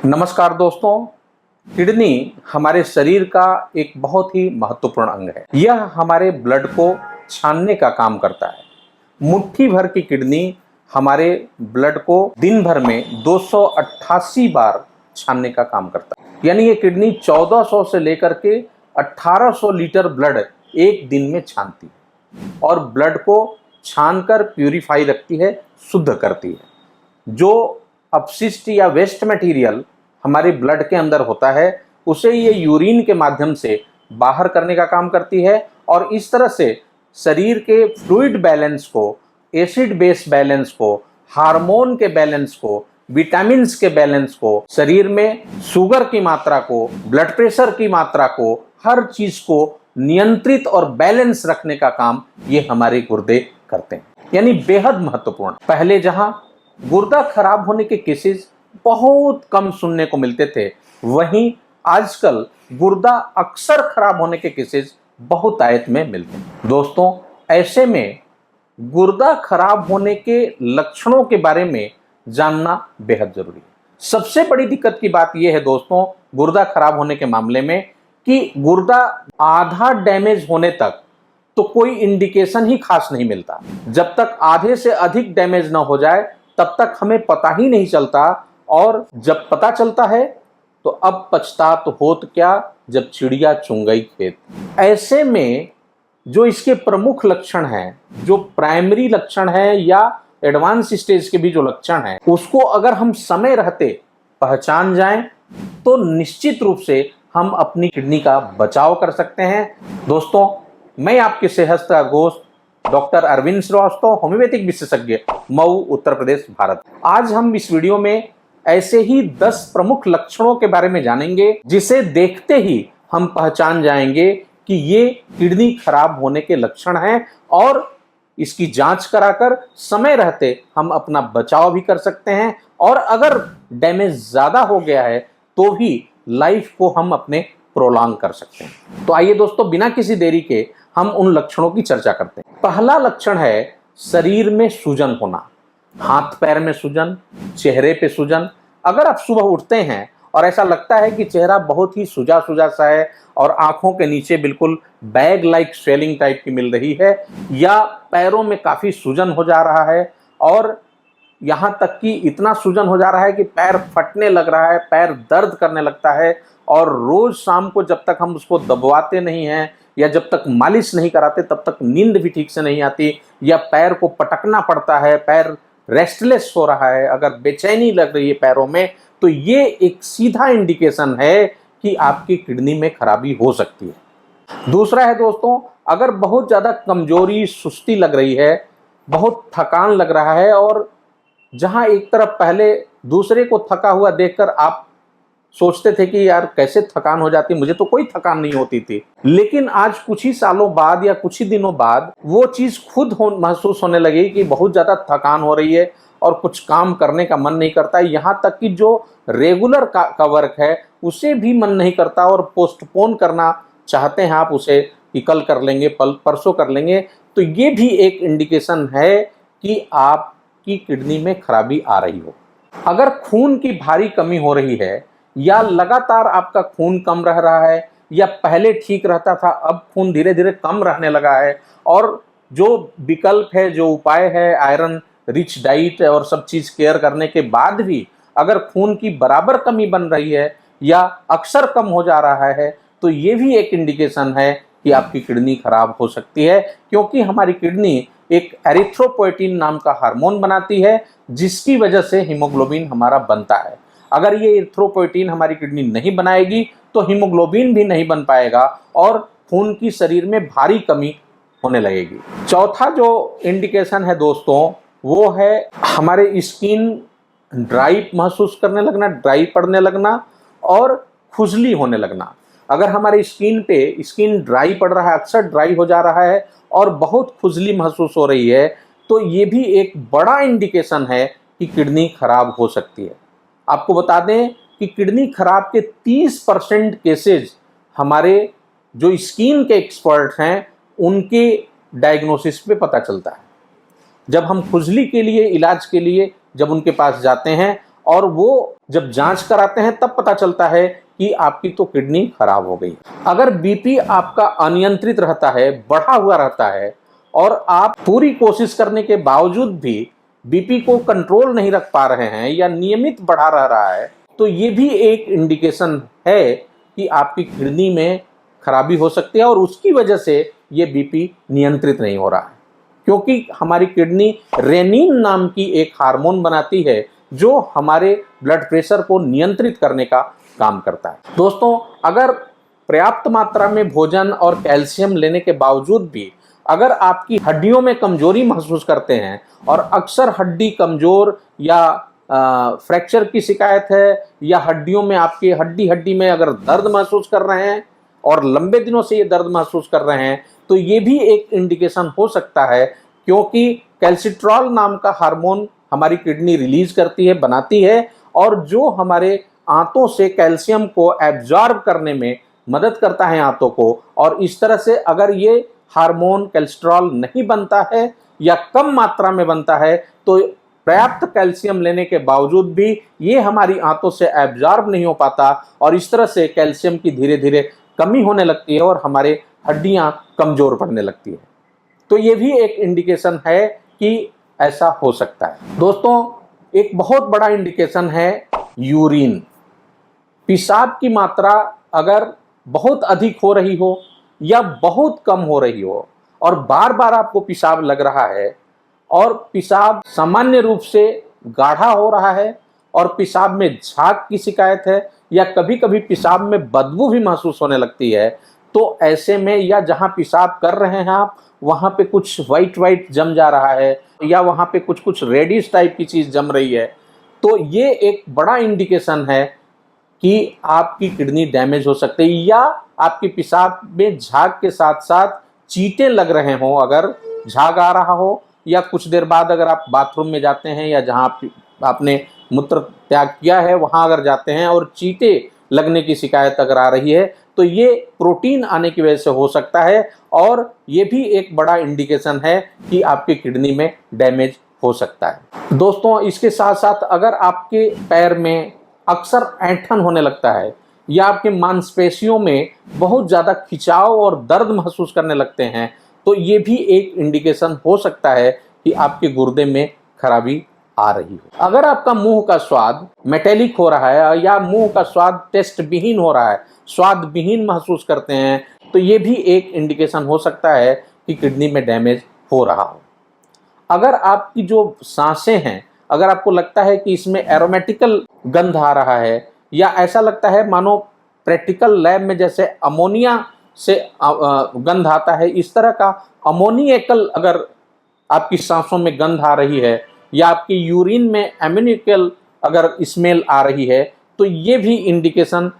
नमस्कार दोस्तों। किडनी हमारे शरीर का एक बहुत ही महत्वपूर्ण अंग है। यह हमारे ब्लड को छानने का काम करता है। मुट्ठी भर की किडनी हमारे ब्लड को दिन भर में 288 बार छानने का काम करता है। यानी ये किडनी 1400 से लेकर के 1800 लीटर ब्लड एक दिन में छानती है और ब्लड को छानकर प्यूरिफाई रखती है, शुद्ध करती है। जो अपशिष्ट या वेस्ट मटेरियल हमारे ब्लड के अंदर होता है उसे ये यूरिन के माध्यम से बाहर करने का काम करती है और इस तरह से शरीर के फ्लूइड बैलेंस को, एसिड बेस बैलेंस को, हार्मोन के बैलेंस को, विटामिन्स के बैलेंस को, शरीर में शुगर की मात्रा को, ब्लड प्रेशर की मात्रा को, हर चीज को नियंत्रित और बैलेंस रखने का काम ये हमारे गुर्दे करते हैं। यानी बेहद महत्वपूर्ण। पहले जहां गुर्दा खराब होने के केसेस बहुत कम सुनने को मिलते थे, वहीं आजकल गुर्दा अक्सर खराब होने के केसेस बहुत आयत में मिलते हैं। दोस्तों, ऐसे में गुर्दा खराब होने के लक्षणों के बारे में जानना बेहद जरूरी है। सबसे बड़ी दिक्कत की बात यह है दोस्तों, गुर्दा खराब होने के मामले में, कि गुर्दा आधा डैमेज होने तक तो कोई इंडिकेशन ही खास नहीं मिलता। जब तक आधे से अधिक डैमेज ना हो जाए तब तक हमें पता ही नहीं चलता, और जब पता चलता है तो अब पछतात होत क्या जब चिड़िया चुन गई खेत। ऐसे में जो इसके प्रमुख लक्षण हैं, जो प्राइमरी लक्षण है या एडवांस स्टेज के भी जो लक्षण हैं, उसको अगर हम समय रहते पहचान जाएं तो निश्चित रूप से हम अपनी किडनी का बचाव कर सकते हैं। दोस्तों, मैं आपके सेहत का दोस्त डॉक्टर अरविंद श्रीवास्तव, होम्योपैथिक विशेषज्ञ, मऊ, उत्तर प्रदेश, भारत। आज हम इस वीडियो में ऐसे ही 10 प्रमुख लक्षणों के बारे में जानेंगे जिसे देखते ही हम पहचान जाएंगे कि ये किडनी खराब होने के लक्षण हैं, और इसकी जांच कराकर समय रहते हम अपना बचाव भी कर सकते हैं, और अगर डैमेज ज्यादा हो गया है तो भी लाइफ को हम अपने प्रोलॉन्ग कर सकते हैं। तो आइए दोस्तों, बिना किसी देरी के हम उन लक्षणों की चर्चा करते हैं। पहला लक्षण है शरीर में सूजन होना। हाथ पैर में सूजन, चेहरे पे सूजन। अगर आप सुबह उठते हैं और ऐसा लगता है कि चेहरा बहुत ही सूजा सूजा सा है और आंखों के नीचे बिल्कुल बैग लाइक स्वेलिंग टाइप की मिल रही है, या पैरों में काफी सूजन हो जा रहा है, और यहाँ तक कि इतना सूजन हो जा रहा है कि पैर फटने लग रहा है, पैर दर्द करने लगता है, और रोज शाम को जब तक हम उसको दबवाते नहीं हैं या जब तक मालिश नहीं कराते तब तक नींद भी ठीक से नहीं आती, या पैर को पटकना पड़ता है, पैर रेस्टलेस हो रहा है, अगर बेचैनी लग रही है पैरों में, तो ये एक सीधा इंडिकेशन है कि आपकी किडनी में खराबी हो सकती है। दूसरा है दोस्तों, अगर बहुत ज़्यादा कमजोरी, सुस्ती लग रही है, बहुत थकान लग रहा है, और जहां एक तरफ पहले दूसरे को थका हुआ देखकर आप सोचते थे कि यार कैसे थकान हो जाती, मुझे तो कोई थकान नहीं होती थी, लेकिन आज कुछ ही सालों बाद या कुछ ही दिनों बाद वो चीज खुद महसूस होने लगी कि बहुत ज्यादा थकान हो रही है और कुछ काम करने का मन नहीं करता है। यहाँ तक कि जो रेगुलर का वर्क है उसे भी मन नहीं करता और पोस्टपोन करना चाहते हैं आप उसे, कि कल कर लेंगे, परसों कर लेंगे। तो ये भी एक इंडिकेशन है कि आपकी किडनी में खराबी आ रही हो। अगर खून की भारी कमी हो रही है, या लगातार आपका खून कम रह रहा है, या पहले ठीक रहता था अब खून धीरे धीरे कम रहने लगा है, और जो विकल्प है, जो उपाय है, आयरन रिच डाइट और सब चीज केयर करने के बाद भी अगर खून की बराबर कमी बन रही है या अक्सर कम हो जा रहा है, तो ये भी एक इंडिकेशन है कि आपकी किडनी खराब हो सकती है। क्योंकि हमारी किडनी एक एरिथ्रोपोएटिन नाम का हार्मोन बनाती है जिसकी वजह से हीमोग्लोबिन हमारा बनता है। अगर ये एरिथ्रोपोएटिन हमारी किडनी नहीं बनाएगी तो हीमोग्लोबिन भी नहीं बन पाएगा और खून की शरीर में भारी कमी होने लगेगी। चौथा जो इंडिकेशन है दोस्तों, वो है हमारे स्किन ड्राई महसूस करने लगना, ड्राई पड़ने लगना और खुजली होने लगना। अगर हमारे स्किन ड्राई पड़ रहा है, अक्सर ड्राई हो जा रहा है और बहुत खुजली महसूस हो रही है, तो ये भी एक बड़ा इंडिकेशन है कि किडनी खराब हो सकती है। आपको बता दें कि किडनी खराब के 30% केसेज हमारे जो स्किन के एक्सपर्ट हैं उनके डायग्नोसिस पे पता चलता है। जब हम खुजली के लिए, इलाज के लिए जब उनके पास जाते हैं और वो जब जांच कराते हैं तब पता चलता है कि आपकी तो किडनी खराब हो गई। अगर बीपी आपका अनियंत्रित रहता है, बढ़ा हुआ रहता है और आप पूरी कोशिश करने के बावजूद भी बीपी को कंट्रोल नहीं रख पा रहे हैं या नियमित बढ़ा रहा है, तो ये भी एक इंडिकेशन है कि आपकी किडनी में खराबी हो सकती है और उसकी वजह से ये बीपी नियंत्रित नहीं हो रहा है। क्योंकि हमारी किडनी रेनिन नाम की एक हार्मोन बनाती है जो हमारे ब्लड प्रेशर को नियंत्रित करने का काम करता है। दोस्तों, अगर पर्याप्त मात्रा में भोजन और कैल्शियम लेने के बावजूद भी अगर आपकी हड्डियों में कमजोरी महसूस करते हैं और अक्सर हड्डी कमजोर या फ्रैक्चर की शिकायत है या हड्डियों में आपके हड्डी में अगर दर्द महसूस कर रहे हैं और लंबे दिनों से ये दर्द महसूस कर रहे हैं, तो ये भी एक इंडिकेशन हो सकता है। क्योंकि कैल्सिट्रॉल नाम का हार्मोन हमारी किडनी रिलीज करती है, बनाती है, और जो हमारे आंतों से कैल्शियम को एब्जॉर्ब करने में मदद करता है आंतों को। और इस तरह से अगर ये हार्मोन कैल्सिट्रॉल नहीं बनता है या कम मात्रा में बनता है, तो पर्याप्त कैल्शियम लेने के बावजूद भी ये हमारी आंतों से एब्जॉर्ब नहीं हो पाता और इस तरह से कैल्शियम की धीरे धीरे कमी होने लगती है और हमारे हड्डियां कमजोर पड़ने लगती है। तो ये भी एक इंडिकेशन है कि ऐसा हो सकता है। दोस्तों, एक बहुत बड़ा इंडिकेशन है यूरिन। पेशाब की मात्रा अगर बहुत अधिक हो रही हो या बहुत कम हो रही हो और बार बार आपको पेशाब लग रहा है और पेशाब सामान्य रूप से गाढ़ा हो रहा है और पेशाब में झाग की शिकायत है या कभी कभी पेशाब में बदबू भी महसूस होने लगती है, तो ऐसे में या जहां पेशाब कर रहे हैं आप वहां पे कुछ वाइट जम जा रहा है या वहां पे कुछ रेडिश टाइप की चीज जम रही है, तो ये एक बड़ा इंडिकेशन है कि आपकी किडनी डैमेज हो सकती है। या आपके पेशाब में झाग के साथ साथ चींटे लग रहे हों, अगर झाग आ रहा हो या कुछ देर बाद अगर आप बाथरूम में जाते हैं या जहां आपने मूत्र त्याग किया है वहां अगर जाते हैं और चींटे लगने की शिकायत अगर आ रही है, तो ये प्रोटीन आने की वजह से हो सकता है और ये भी एक बड़ा इंडिकेशन है कि आपकी किडनी में डैमेज हो सकता है। दोस्तों, इसके साथ साथ अगर आपके पैर में अक्सर ऐंठन होने लगता है या आपके मांसपेशियों में बहुत ज़्यादा खिंचाव और दर्द महसूस करने लगते हैं, तो ये भी एक इंडिकेशन हो सकता है कि आपके गुर्दे में खराबी आ रही हो। अगर आपका मुंह का स्वाद मेटेलिक हो रहा है या मुंह का स्वाद टेस्ट विहीन हो रहा है, स्वाद विहीन महसूस करते हैं, तो ये भी एक इंडिकेशन हो सकता है कि किडनी में डैमेज हो रहा हो। अगर आपकी जो सांसें हैं, अगर आपको लगता है कि इसमें एरोमेटिकल गंध आ रहा है या ऐसा लगता है मानो प्रैक्टिकल लैब में जैसे अमोनिया से गंध आता है, इस तरह का अमोनियकल अगर आपकी सांसों में गंध आ रही है या आपकी यूरिन में एमोनिकल अगर स्मेल आ रही है, तो ये भी इंडिकेशन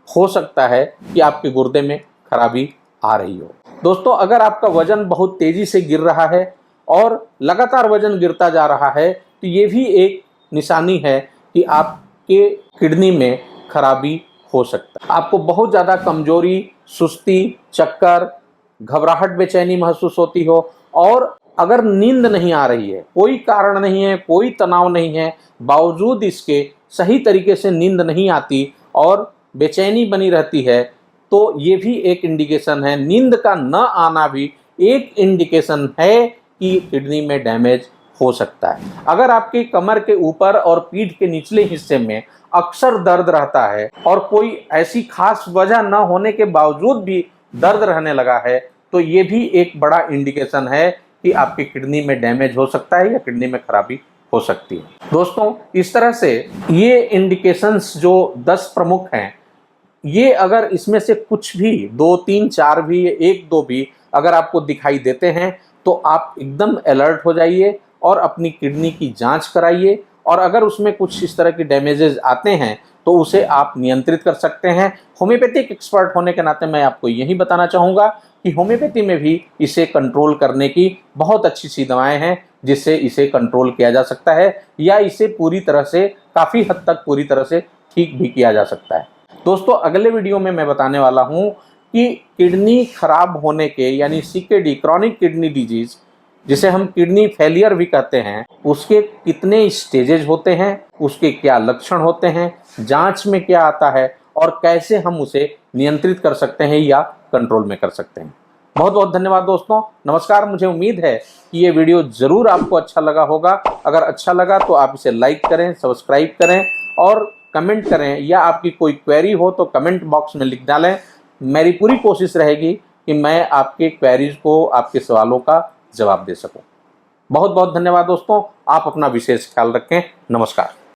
हो सकता है कि आपके गुर्दे में खराबी आ रही हो। दोस्तों, अगर आपका वजन बहुत तेजी से गिर रहा है और लगातार वजन गिरता जा रहा है, तो ये भी एक निशानी है कि आपके किडनी में खराबी हो सकता है। आपको बहुत ज़्यादा कमजोरी, सुस्ती, चक्कर, घबराहट, बेचैनी महसूस होती हो और अगर नींद नहीं आ रही है, कोई कारण नहीं है, कोई तनाव नहीं है, बावजूद इसके सही तरीके से नींद नहीं आती और बेचैनी बनी रहती है, तो ये भी एक इंडिकेशन है। नींद का न आना भी एक इंडिकेशन है कि किडनी में डैमेज हो सकता है। अगर आपकी कमर के ऊपर और पीठ के निचले हिस्से में अक्सर दर्द रहता है और कोई ऐसी खास वजह न होने के बावजूद भी दर्द रहने लगा है, तो ये भी एक बड़ा इंडिकेशन है कि आपकी किडनी में डैमेज हो सकता है या किडनी में खराबी हो सकती है। दोस्तों, इस तरह से ये इंडिकेशंस जो 10 प्रमुख हैं, ये अगर इसमें से कुछ भी 2, 3, 4 भी, 1, 2 भी अगर आपको दिखाई देते हैं, तो आप एकदम अलर्ट हो जाइए और अपनी किडनी की जांच कराइए और अगर उसमें कुछ इस तरह के डैमेजेस आते हैं तो उसे आप नियंत्रित कर सकते हैं। होम्योपैथिक एक्सपर्ट होने के नाते मैं आपको यही बताना चाहूँगा कि होम्योपैथी में भी इसे कंट्रोल करने की बहुत अच्छी सी दवाएं हैं जिससे इसे कंट्रोल किया जा सकता है या इसे पूरी तरह से, काफ़ी हद तक पूरी तरह से ठीक भी किया जा सकता है। दोस्तों, अगले वीडियो में मैं बताने वाला हूँ कि किडनी खराब होने के यानी CKD, क्रॉनिक किडनी डिजीज, जिसे हम किडनी फेलियर भी कहते हैं, उसके कितने स्टेजेज होते हैं, उसके क्या लक्षण होते हैं, जांच में क्या आता है और कैसे हम उसे नियंत्रित कर सकते हैं या कंट्रोल में कर सकते हैं। बहुत बहुत धन्यवाद दोस्तों। नमस्कार। मुझे उम्मीद है कि ये वीडियो जरूर आपको अच्छा लगा होगा। अगर अच्छा लगा तो आप इसे लाइक करें, सब्सक्राइब करें और कमेंट करें, या आपकी कोई क्वेरी हो तो कमेंट बॉक्स में लिख डालें। मेरी पूरी कोशिश रहेगी कि मैं आपके क्वेरीज को, आपके सवालों का जवाब दे सकूं। बहुत बहुत धन्यवाद दोस्तों। आप अपना विशेष ख्याल रखें। नमस्कार।